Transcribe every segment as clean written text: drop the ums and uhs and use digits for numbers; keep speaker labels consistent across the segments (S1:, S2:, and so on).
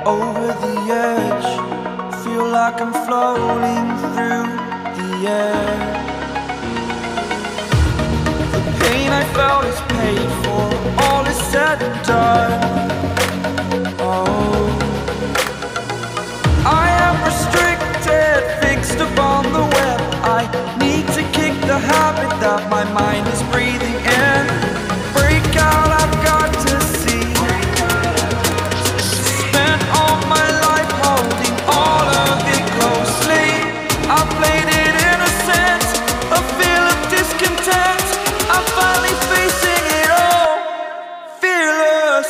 S1: Over the edge, feel like I'm floating through the air. The pain I felt is paid for, all is said and done. Oh, I am restricted, fixed upon the web. I need to kick the habit that my mind is breathing in. Break out, I've got to see. Spent all my life holding all of it closely. I played it innocent, a feel of discontent. I'm finally facing it all, fearless.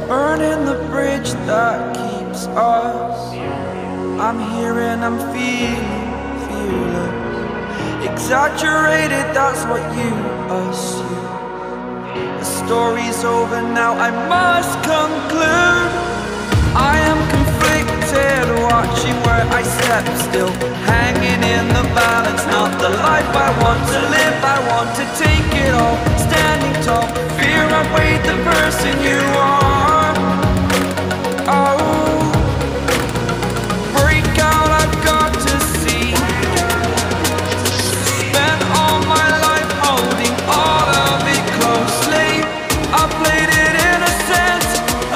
S1: Burning the bridge that keeps us. I'm here and I'm feeling fearless. Exaggerated, that's what you assume. The story's over now, I must conclude. I am conflicted, watching where I step still, hanging in the balance. Not the life I want to live, I want to take it all. Standing tall, fear I weighed the person you are. Oh, break out, I've got to see. Spent all my life holding all of it closely. I played it innocent,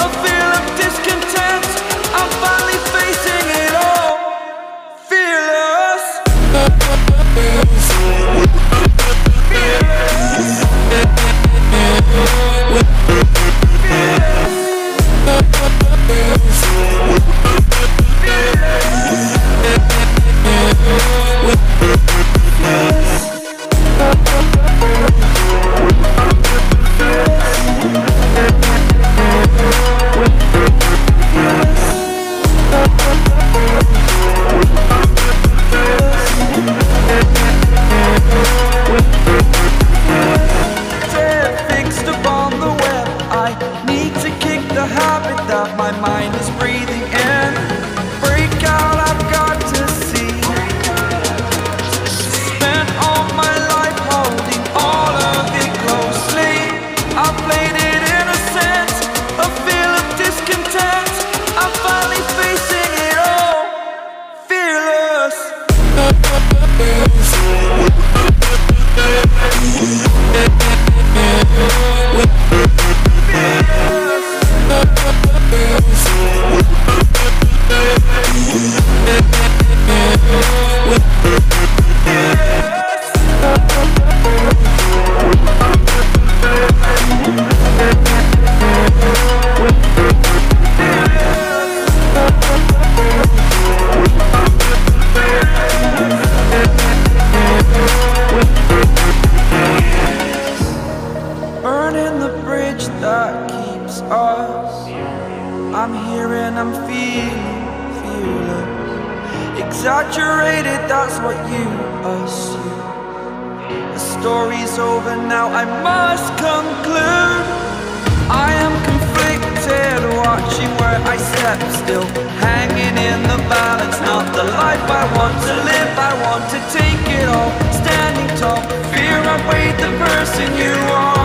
S1: a feel of discontent. I'm finally facing it all, fearless. Fixed upon the web, I need to kick the habit that my mind is breathing in. Break out, I've got to see. Spent all my life holding all of it closely. I played it innocent, a feel of discontent. I'm finally facing it all, fearless. Burning the bridge that keeps us. I'm here and I'm feeling fearless. Exaggerated, that's what you assume. The story's over now, I must conclude. I am conflicted, watching where I step still, hanging in the balance. Not the life I want to live, I want to take it all. Standing tall, fear I weighed the person you are.